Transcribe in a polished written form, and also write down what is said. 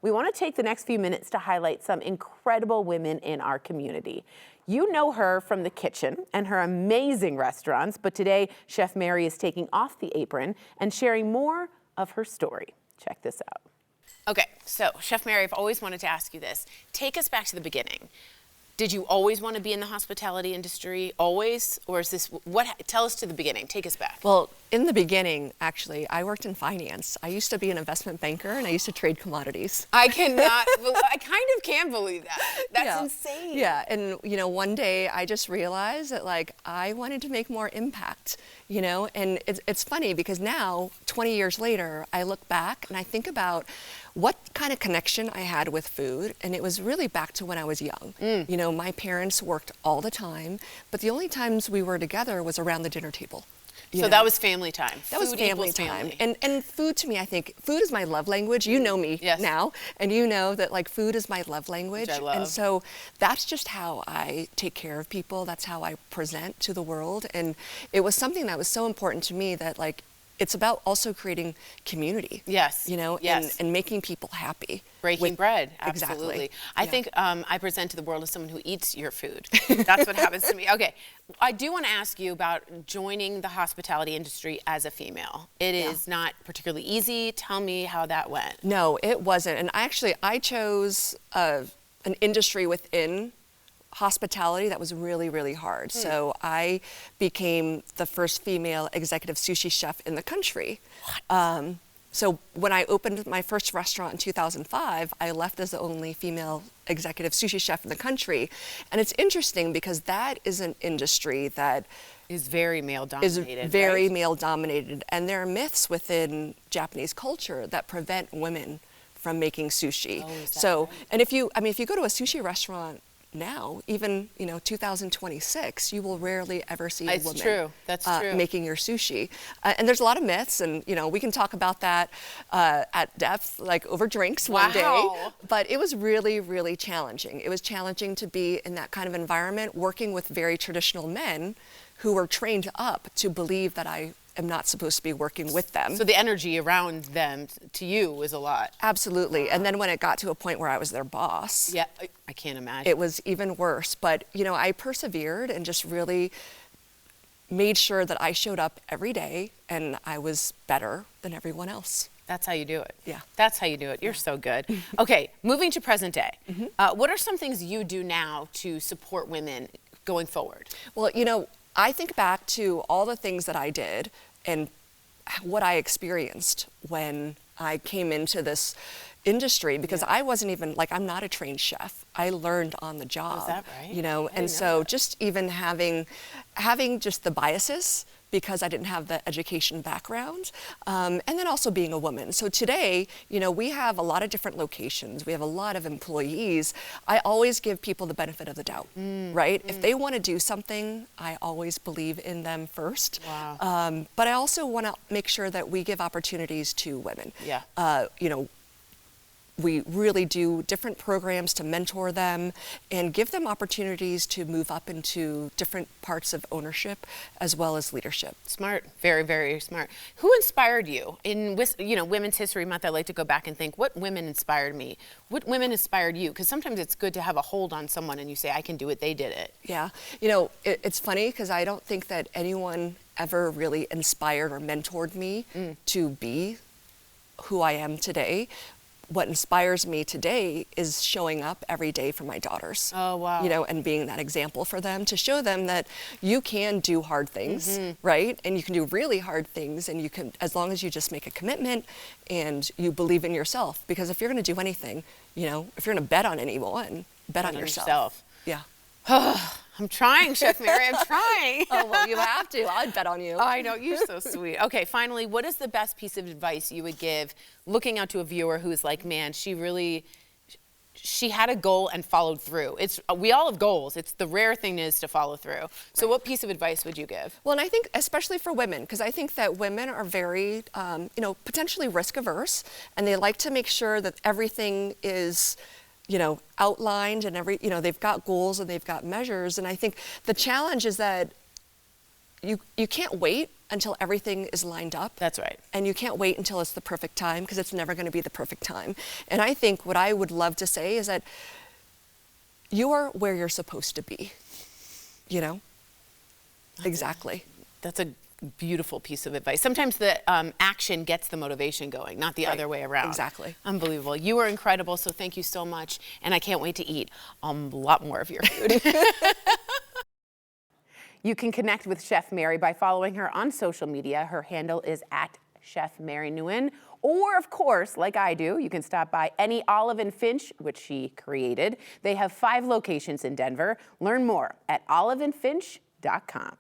We want to take the next few minutes to highlight some incredible women in our community. You know her from the kitchen and her amazing restaurants, but today Chef Mary is taking off the apron and sharing more of her story. Check this out. Okay, so Chef Mary, I've always wanted to ask you this. Take us back to the beginning. Did you always want to be in the hospitality industry? Always? Or is this, tell us to the beginning. Take us back. Well, in the beginning, actually, I worked in finance. I used to be an investment banker and I used to trade commodities. I kind of can't believe that. That's insane. Yeah, and one day I just realized that I wanted to make more impact, and it's funny because now, 20 years later, I look back and I think about what kind of connection I had with food, and it was really back to when I was young. My parents worked all the time, but the only times we were together was around the dinner table. So that was family time. That was family time. And food to me, I think, food is my love language. You know me now, and you know that food is my love language. Which I love. And so that's just how I take care of people. That's how I present to the world. And it was something that was so important to me that it's about also creating community. Yes. And making people happy. Breaking bread. Absolutely. Exactly. I think I present to the world as someone who eats your food. That's what happens to me. Okay. I do want to ask you about joining the hospitality industry as a female. It is not particularly easy. Tell me how that went. No, it wasn't. And I chose an industry within hospitality that was really, really hard. So I became the first female executive sushi chef in the country. So when I opened my first restaurant in 2005, I left as the only female executive sushi chef in the country. And it's interesting because that is an industry that is very male dominated. Is very male dominated. And there are myths within Japanese culture that prevent women from making sushi. Oh, is that so, right? and if you go to a sushi restaurant now, even 2026, you will rarely ever see a woman. True. That's true. Making your sushi, and there's a lot of myths, and we can talk about that at depth, over drinks one day. But it was really, really challenging. It was challenging to be in that kind of environment, working with very traditional men who were trained up to believe that I am not supposed to be working with them. So the energy around them to you was a lot. Absolutely. And then when it got to a point where I was their boss. Yeah, I can't imagine. It was even worse. But, I persevered and just really made sure that I showed up every day and I was better than everyone else. That's how you do it. Yeah. That's how you do it. You're so good. Okay, moving to present day. What are some things you do now to support women going forward? Well, I think back to all the things that I did and what I experienced when I came into this industry, because I wasn't even, I'm not a trained chef. I learned on the job. Is that right? And so just even having just the biases, because I didn't have the education background, and then also being a woman. So today, we have a lot of different locations. We have a lot of employees. I always give people the benefit of the doubt, right? If they want to do something, I always believe in them first. Wow. But I also want to make sure that we give opportunities to women. Yeah. We really do different programs to mentor them and give them opportunities to move up into different parts of ownership as well as leadership. Smart, very, very smart. Who inspired you? In Women's History Month, I like to go back and think, what women inspired me? What women inspired you? Because sometimes it's good to have a hold on someone and you say, I can do it, they did it. Yeah, it's funny because I don't think that anyone ever really inspired or mentored me to be who I am today. What inspires me today is showing up every day for my daughters. Oh, wow. And being that example for them, to show them that you can do hard things, right? And you can do really hard things, and you can, as long as you just make a commitment and you believe in yourself. Because if you're going to do anything, if you're going to bet on anyone, bet on yourself. Yeah. I'm trying, Chef Mary, I'm trying. Oh, well, you have to. I'd bet on you. I know, you're so sweet. Okay, finally, what is the best piece of advice you would give looking out to a viewer who's like, man, she had a goal and followed through? We all have goals. It's the rare thing is to follow through. So what piece of advice would you give? Well, and I think especially for women, because I think that women are very, potentially risk averse, and they like to make sure that everything is outlined and they've got goals and they've got measures. And I think the challenge is that you can't wait until everything is lined up. That's right. And you can't wait until it's the perfect time, because it's never going to be the perfect time. And I think what I would love to say is that you are where you're supposed to be, you know? Exactly. That's a beautiful piece of advice. Sometimes the action gets the motivation going, not the other way around. Exactly. Unbelievable. You were incredible, so thank you so much. And I can't wait to eat a lot more of your food. You can connect with Chef Mary by following her on social media. Her handle is @Chef Mary Nguyen. Or, of course, like I do, you can stop by any Olive and Finch, which she created. They have 5 locations in Denver. Learn more at oliveandfinch.com.